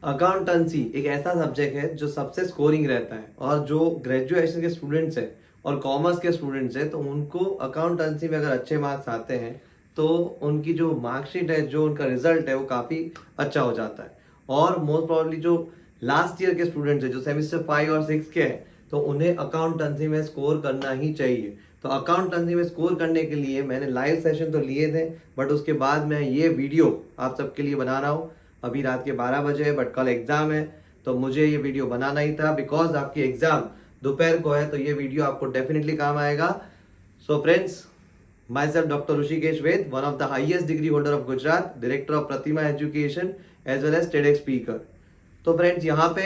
Accountancy एक ऐसा subject है जो सबसे स्कोरिंग रहता है, और जो ग्रेजुएशन के स्टूडेंट्स हैं और कॉमर्स के स्टूडेंट्स हैं तो उनको अकाउंटेंसी में अगर अच्छे मार्क्स आते हैं तो उनकी जो मार्कशीट है, जो उनका रिजल्ट है, वो काफ़ी अच्छा हो जाता है। और मोस्ट प्रॉब्ली जो लास्ट ईयर के स्टूडेंट्स हैं, जो सेमिस्टर 5 और 6 के हैं, तो उन्हें अकाउंटेंसी में स्कोर करना ही चाहिए। तो अकाउंटेंसी में स्कोर करने के लिए मैंने लाइव सेशन तो लिए थे, बट उसके बाद मैं ये वीडियो आप सबके लिए बना रहा हूँ। अभी रात के 12 बजे है, बट कल एग्ज़ाम है, तो मुझे ये वीडियो बनाना ही था बिकॉज आपकी एग्ज़ाम दोपहर को है, तो ये वीडियो आपको डेफिनेटली काम आएगा। So friends, myself Dr. Rushikesh Ved, one of the highest degree holder of Gujarat, director of Pratima Education as well as TEDx speaker। तो फ्रेंड्स, यहाँ पे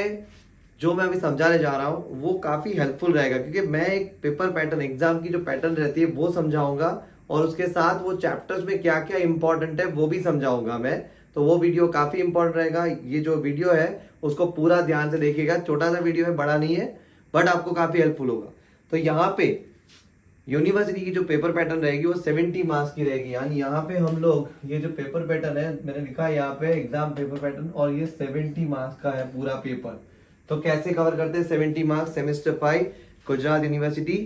जो मैं अभी समझाने जा रहा हूँ वो काफ़ी हेल्पफुल रहेगा, क्योंकि मैं एक पेपर पैटर्न, एग्जाम की जो पैटर्न रहती है वो समझाऊंगा, और उसके साथ वो चैप्टर्स में क्या क्या इंपॉर्टेंट है वो भी समझाऊंगा मैं। तो वो वीडियो काफ़ी इंपॉर्टेंट रहेगा। ये जो वीडियो है उसको पूरा ध्यान से देखिएगा। छोटा सा वीडियो है, बड़ा नहीं है, बट आपको काफ़ी हेल्पफुल होगा। तो यहाँ पे यूनिवर्सिटी की जो पेपर पैटर्न रहेगी वो 70 मार्क्स की रहेगी। यानी यहाँ पे हम लोग ये जो पेपर पैटर्न है, मैंने लिखा है यहाँ पे एग्जाम पेपर पैटर्न, और ये 70 मार्क्स का है पूरा पेपर। तो कैसे कवर करते हैं 70 marks semester 5 Gujarat university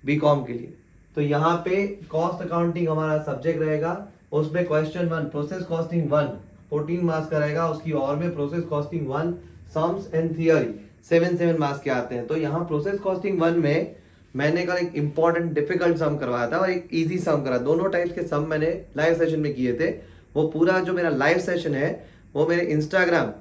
BCom के लिए। तो यहाँ पे कॉस्ट अकाउंटिंग हमारा सब्जेक्ट रहेगा। उसमें क्वेश्चन 1 प्रोसेस कॉस्टिंग 1 14 मार्क्स का रहेगा। उसकी और में process costing 1 sums and theory 7 marks के आते हैं। तो यहाँ प्रोसेस कॉस्टिंग 1 में मैंने कल एक इंपॉर्टेंट डिफिकल्ट सम करवाया था और एक इजी सम करा। दोनों टाइप्स के सम मैंने लाइव सेशन में किए थे। वो पूरा जो मेरा लाइव सेशन है वो मेरे इंस्टाग्राम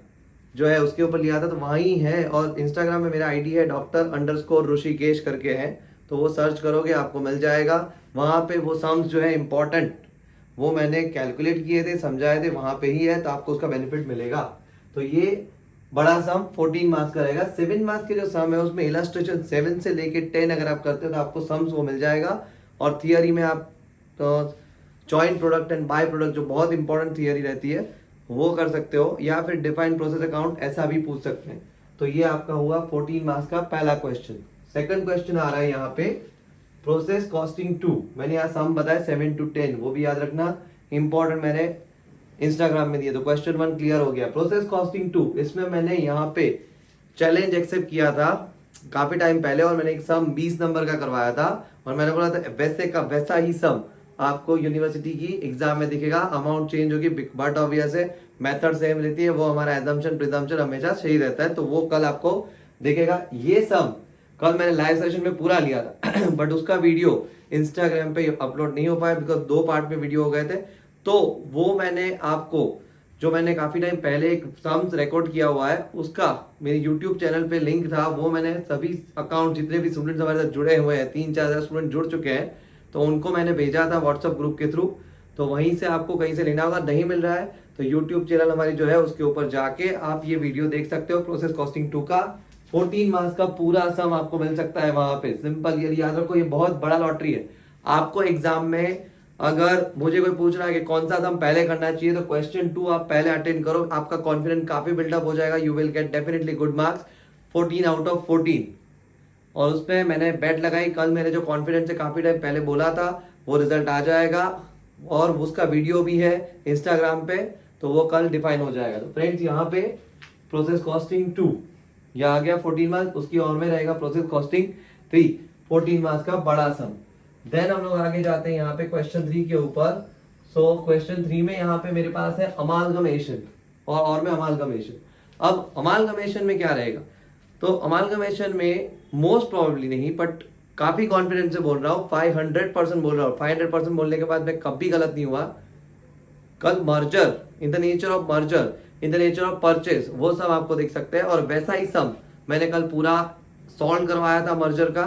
जो है उसके ऊपर लिया था, तो वहीं है। और इंस्टाग्राम में मेरा आईडी है Dr_Rushikesh करके है, तो वो सर्च करोगे आपको मिल जाएगा। वहाँ पे वो सम्स जो है इंपॉर्टेंट वो मैंने कैलकुलेट किए थे, समझाए थे, वहाँ पे ही है, तो आपको उसका बेनिफिट मिलेगा। तो ये बड़ा सम 14 मार्क्स का रहेगा। 7 मार्क्स के जो सम है उसमें इलस्ट्रेशन 7 से लेके 10 अगर आप करते हो तो आपको सम्स वो मिल जाएगा। और थियरी में आप तो joint product and by product जो बहुत इंपॉर्टेंट थियरी रहती है वो कर सकते हो, या फिर डिफाइंड प्रोसेस अकाउंट ऐसा भी पूछ सकते हैं। तो ये आपका हुआ 14 मार्क्स का पहला क्वेश्चन। सेकंड क्वेश्चन आ रहा है यहाँ पे प्रोसेस कॉस्टिंग 2। मैंने यहाँ सम बताया 7 to 10, वो भी याद रखना, इंपॉर्टेंट मैंने इंस्टाग्राम में दिया। तो क्वेश्चन 1 क्लियर हो गया। प्रोसेस कॉस्टिंग 2, इसमें मैंने यहाँ पे चैलेंज एक्सेप्ट किया था काफी टाइम पहले, और मैंने एक सम 20 नंबर का करवाया था, और मैंने बोला था वैसे का वैसा ही सम आपको यूनिवर्सिटी की एग्जाम में दिखेगा। अमाउंट चेंज होगी, बट ऑब्वियस है मेथड सेम रहती है, वो हमारा एजम्पशन प्रिजम्पशन हमेशा सही रहता है, तो वो कल आपको दिखेगा। ये सम कल मैंने लाइव सेशन में पूरा लिया था बट उसका वीडियो इंस्टाग्राम पे अपलोड नहीं हो पाया बिकॉज 2 पार्ट में वीडियो हो गए थे। तो वो मैंने आपको, जो मैंने काफी टाइम पहले एक सम्स रिकॉर्ड किया हुआ है, उसका मेरे यूट्यूब चैनल पे लिंक था, वो मैंने सभी अकाउंट जितने भी स्टूडेंट्स हमारे साथ जुड़े हुए हैं, 3-4 हज़ार स्टूडेंट जुड़ चुके हैं, तो उनको मैंने भेजा था व्हाट्सएप ग्रुप के थ्रू। तो वहीं से आपको कहीं से लेना होगा, नहीं मिल रहा है तो यूट्यूब चैनल हमारी जो है उसके ऊपर जाके आप ये वीडियो देख सकते हो। प्रोसेस कॉस्टिंग 2 का 14 मार्क्स का पूरा सम आपको मिल सकता है वहां पे। सिंपल, ये याद रखो, ये बहुत बड़ा लॉटरी है। आपको एग्जाम में अगर मुझे कोई पूछ रहा है कि कौन सा सम पहले करना चाहिए, तो क्वेश्चन 2 आप पहले अटेंड करो, आपका कॉन्फिडेंस काफी बिल्डअप हो जाएगा। You will get definitely good marks, 14 out of 14। और उसमें मैंने बेट लगाई, कल मेरे जो कॉन्फिडेंस से काफी टाइम पहले बोला था वो रिजल्ट आ जाएगा, और उसका वीडियो भी है इंस्टाग्राम पे, तो वो कल डिफाइन हो जाएगा। तो फ्रेंड्स, यहाँ पे प्रोसेस कॉस्टिंग 2 यह आ गया 14 मार्क्स। उसकी और में रहेगा प्रोसेस कॉस्टिंग 3 14 मार्क्स का बड़ा सम। देन हम लोग आगे जाते हैं यहाँ पे क्वेश्चन 3 के ऊपर। सो क्वेश्चन 3 में यहाँ पे मेरे पास है अमालगमेशन, और में अमालगमेशन। अब अमालगमेशन में क्या रहेगा, तो अमालगमेशन में मोस्ट प्रोबेबली नहीं बट काफी कॉन्फिडेंस से बोल रहा हूँ, 500% बोल रहा हूँ। 500% बोलने के बाद मैं कभी गलत नहीं हुआ। कल merger, in the nature of merger, in the nature of purchase, वो सब आपको देख सकते हैं। और वैसा ही सम मैंने कल पूरा सॉल्व करवाया था, मर्जर का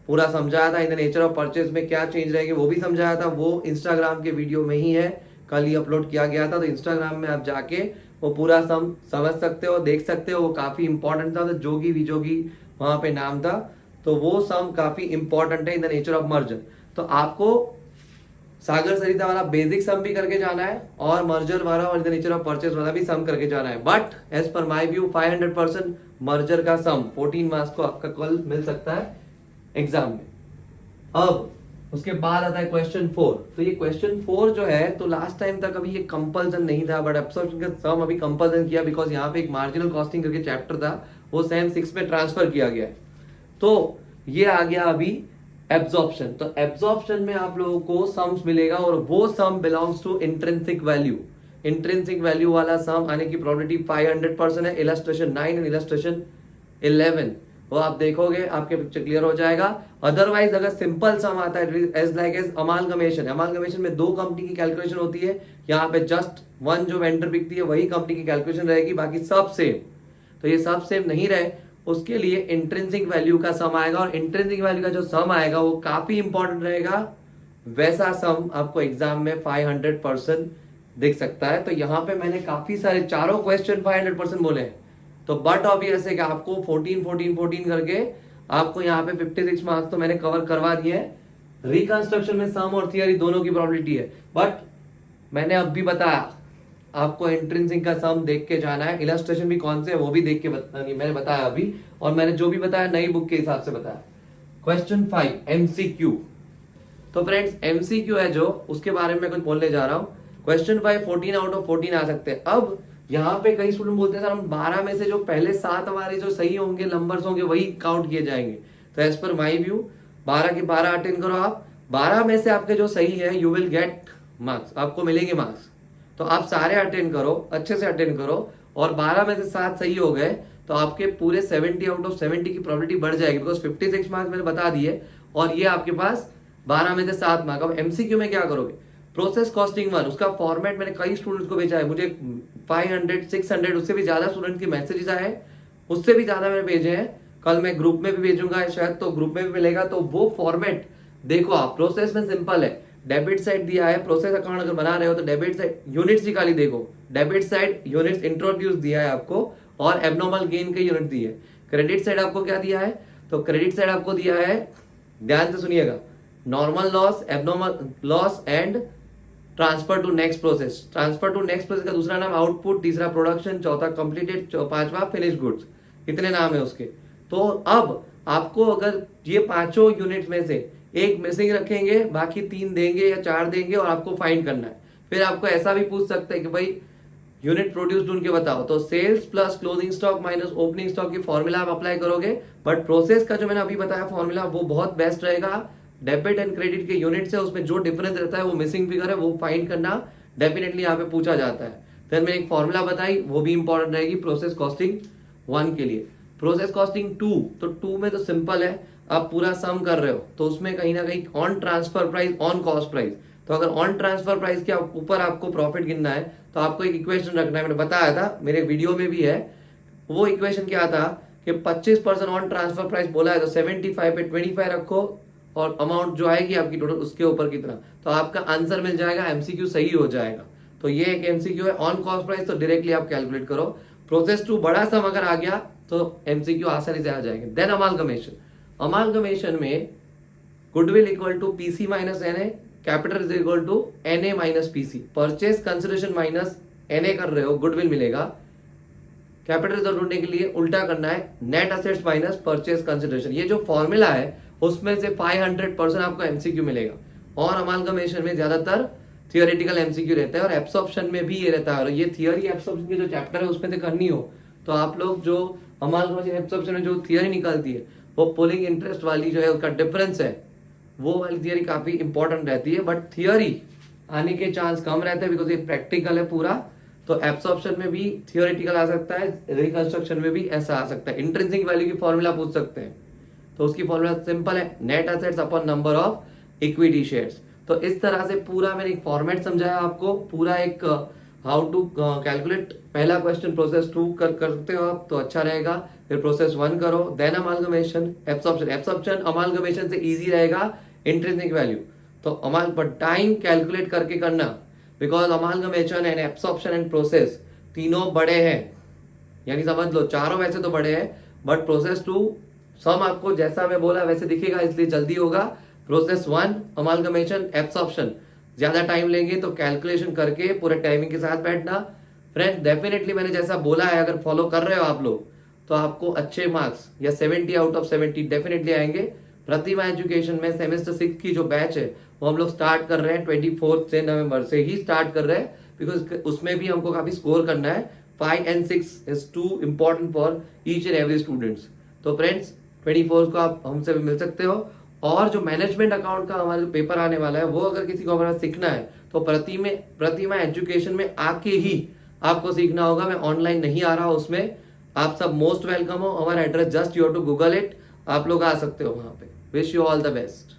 पूरा समझाया था। इन द नेचर ऑफ परचेज में क्या चेंज रहेगी वो भी समझाया था, वो इंस्टाग्राम के वीडियो में ही है, कल ही अपलोड किया गया था। तो इंस्टाग्राम में आप जाके वो पूरा सम समझ सकते हो, देख सकते हो। वो काफी इंपॉर्टेंट था, तो जोगी विजोगी वहां पे नाम था, तो वो सम काफी इंपॉर्टेंट है इन द नेचर ऑफ मर्जर। तो आपको सागर सरिता वाला बेसिक सम भी करके जाना है, और मर्जर वाला और in the nature of purchase वाला भी सम करके जाना है। But as per my view 500% merger का सम 14 मार्क्स को आपका कल मिल सकता है एग्जाम में। अब उसके बाद आता है क्वेश्चन 4। तो ये क्वेश्चन 4 जो है, तो लास्ट टाइम तक अभी ये कंपल्सन नहीं था, बट एब्सॉर्प्शन का सम अभी कंपल्सन किया, बिकॉज यहाँ पे एक मार्जिनल कॉस्टिंग करके चैप्टर था, वो सेम 6 में ट्रांसफर किया गया है। तो ये आ गया अभी एब्जॉर्प्शन। तो एब्जॉर्प्शन में आप लोगों को सम्स मिलेगा, और वो sum belongs to intrinsic value. Intrinsic value वाला सम आने की प्रोबेबिलिटी 500% है। इलस्ट्रेशन 9 एंड इलस्ट्रेशन 11 वो आप देखोगे, आपके पिक्चर क्लियर हो जाएगा। अदरवाइज अगर सिंपल सम आता है as like as amalgamation, amalgamation में 2 कंपनी की कैलकुलेशन होती है, यहाँ पे जस्ट 1 जो वेंडर बिकती है वही कंपनी की कैलकुलेशन रहेगी, बाकी सब सेम। तो ये सब सेम नहीं रहे, उसके लिए इंट्रिंसिक वैल्यू का सम आएगा, और इंट्रिंसिक वैल्यू का जो सम आएगा वो काफी इंपॉर्टेंट रहेगा। वैसा सम आपको एग्जाम में 500% दिख सकता है। तो यहाँ पे मैंने काफी सारे चारों क्वेश्चन 500% बोले हैं, तो बट ऑब्वियस है कि आपको 14 करके आपको यहाँ पे 56 मार्क्स तो मैंने कवर करवा दिए हैं। रिकंस्ट्रक्शन में सम और थियरी दोनों की प्रोबेबिलिटी है, बट मैंने अब भी बताया आपको इंट्रिंसिक का सम देख के जाना है। इलस्ट्रेशन भी कौन से है वो भी देख के मैंने बताया अभी, और मैंने जो भी बताया नई बुक के हिसाब से बताया। Question 5 MCQ। तो फ्रेंड्स MCQ है जो, उसके बारे में कुछ बोलने जा रहा हूं। क्वेश्चन 5 14 आउट ऑफ 14 आ सकते हैं। अब यहाँ पे कई स्टूडेंट बोलते हैं सर हम 12 में से जो पहले 7 हमारे जो सही होंगे नंबर्स होंगे वही काउंट किए जाएंगे। तो एज पर माई व्यू 12 के 12 अटेंड करो आप, 12 में से आपके जो सही है यू विल गेट मार्क्स, आपको मिलेंगे मार्क्स। तो आप सारे अटेंड करो, अच्छे से अटेंड करो, और 12 में से 7 सही हो गए तो आपके पूरे 70 आउट ऑफ 70 की प्रोबेबिलिटी बढ़ जाएगी, बिकॉज 56 मार्क्स मैंने बता दिए, और ये आपके पास 12 में से 7 मार्क। अब MCQ में क्या करोगे, प्रोसेस कॉस्टिंग 1, उसका फॉर्मेट मैंने कई स्टूडेंट्स को भेजा है, मुझे 500 600 उससे भी ज्यादा स्टूडेंट के मैसेजेस आए, उससे भी ज्यादा मैंने भेजे हैं। कल मैं ग्रुप में भी भेजूंगा शायद, तो ग्रुप में भी मिलेगा। तो वो फॉर्मेट देखो आप, प्रोसेस में सिंपल है, डेबिट साइड दिया है, प्रोसेस अकाउंट अगर बना रहे हो तो डेबिट साइड यूनिट्स निकाली, देखो डेबिट साइड यूनिट्स इंट्रोड्यूस दिया है आपको, और एबनॉर्मल गेन के यूनिट दिए। क्रेडिट साइड आपको क्या दिया है, तो क्रेडिट साइड आपको दिया है, ध्यान से सुनिएगा, normal loss, abnormal loss and transfer to next process. Transfer to next process का दूसरा नाम आउटपुट, तीसरा प्रोडक्शन, चौथा कंप्लीटेड, पांचवा फिनिश गुड्स, इतने नाम है उसके। तो अब आपको अगर ये पांचों यूनिट में से एक मिसिंग रखेंगे, बाकी 3 देंगे या 4 देंगे, और आपको फाइंड करना है। फिर आपको ऐसा भी पूछ सकते हैं कि भाई यूनिट प्रोड्यूस ढूंढ के बताओ, तो sales plus closing stock minus opening stock की फॉर्मूला आप अप्लाई करोगे। बट प्रोसेस का जो मैंने अभी बताया फॉर्मूला वो बहुत बेस्ट रहेगा। डेबिट एंड क्रेडिट के यूनिट से उसमें जो डिफरेंस रहता है वो मिसिंग फिगर है, वो फाइंड करना डेफिनेटली यहाँ पे पूछा जाता है। फिर मैंने एक फॉर्मूला बताई, वो भी इंपॉर्टेंट रहेगी प्रोसेस कॉस्टिंग 1 के लिए। प्रोसेस कॉस्टिंग 2, तो 2 में तो सिंपल है, आप पूरा सम कर रहे हो तो उसमें कहीं ना कहीं on transfer price, on cost price. तो अगर ऑन ट्रांसफर प्राइस के ऊपर आपको प्रॉफिट गिनना है तो आपको एक इक्वेशन रखना है, मैंने बताया था मेरे वीडियो में भी है। वो इक्वेशन क्या था कि 25% ऑन ट्रांसफर प्राइस बोला है, तो 75 पे 25 रखो, और अमाउंट जो आएगी आपकी टोटल उसके ऊपर कितना, तो आपका आंसर मिल जाएगा, MCQ सही हो जाएगा। तो ये एक MCQ है। ऑन कॉस्ट प्राइस तो डायरेक्टली आप कैलकुलेट करो। प्रोसेस 2 बड़ा सम अगर आ गया तो MCQ आसानी से आ जाएंगे। देन अमालगमेशन, अमालगमेशन में goodwill equal to PC minus NA, capital is equal to NA minus PC। Purchase consideration minus NA कर रहे हो, गुडविल मिलेगा। कैपिटल रिजर्व ढूंढने के लिए उल्टा करना है, net assets minus purchase consideration. ये जो फॉर्मूला है उसमें से 500% आपको MCQ मिलेगा। और अमालगमेशन में ज्यादातर थियोरेटिकल MCQ रहता है, और एब्सॉर्प्शन में भी ये रहता है। और ये थियोरी एब्सॉर्प्शन के जो चैप्टर है उसमें से करनी हो तो आप लोग जो अमालगमेशन एब्सॉर्प्शन में जो थियोरी निकलती है वो पुलिंग इंटरेस्ट वाली जो है उसका डिफरेंस है, वो वाली थियोरी काफी इंपॉर्टेंट रहती है। बट थियोरी आने के चांस कम रहते हैं बिकॉज ये प्रैक्टिकल है पूरा। तो एब्सॉर्प्शन में भी थियोरेटिकल आ सकता है, रिकंस्ट्रक्शन में भी ऐसा आ सकता है। इंट्रिंसिक वैल्यू की फॉर्मूला पूछ सकते हैं, तो उसकी फॉर्मूला सिंपल है, net assets upon number of equity shares. तो इस तरह से पूरा मैंने एक फॉर्मेट समझाया आपको, पूरा एक हाउ टू कैलकुलेट। पहला क्वेश्चन प्रोसेस 2 करते हो आप तो अच्छा रहेगा, फिर प्रोसेस 1 करो, then amalgamation, absorption. Absorption amalgamation से इजी रहेगा, इंट्रिंसिक वैल्यू तो पर टाइम कैलकुलेट करके करना, because amalgamation and absorption and process तीनों बड़े हैं, यानी समझ लो चारों वैसे तो बड़े हैं, बट प्रोसेस 2 सम आपको जैसा मैं बोला वैसे दिखेगा, इसलिए जल्दी होगा। प्रोसेस 1 अमालगमेशन, एब्सॉर्प्शन ज्यादा टाइम लेंगे, तो कैलकुलेशन करके पूरे टाइमिंग के साथ बैठना। फ्रेंड्स डेफिनेटली मैंने जैसा बोला है अगर फॉलो कर रहे हो आप लोग तो आपको अच्छे मार्क्स या 70 आउट ऑफ 70 डेफिनेटली आएंगे। प्रतिमा एजुकेशन में सेमेस्टर 6 की जो बैच है वो हम लोग स्टार्ट कर रहे हैं 24 से नवंबर से ही स्टार्ट कर रहे हैं, बिकॉज उसमें भी हमको काफी स्कोर करना है। 5 and 6 is too important for each and every students. तो फ्रेंड्स 24 को आप हमसे भी मिल सकते हो। और जो मैनेजमेंट अकाउंट का हमारा जो पेपर आने वाला है वो अगर किसी को हमारा सीखना है तो प्रतिमा एजुकेशन में आके ही आपको सीखना होगा। मैं ऑनलाइन नहीं आ रहा हूँ उसमें। आप सब मोस्ट वेलकम हो। हमारा address just you have to Google it, आप लोग आ सकते हो वहां पे। Wish you all the best.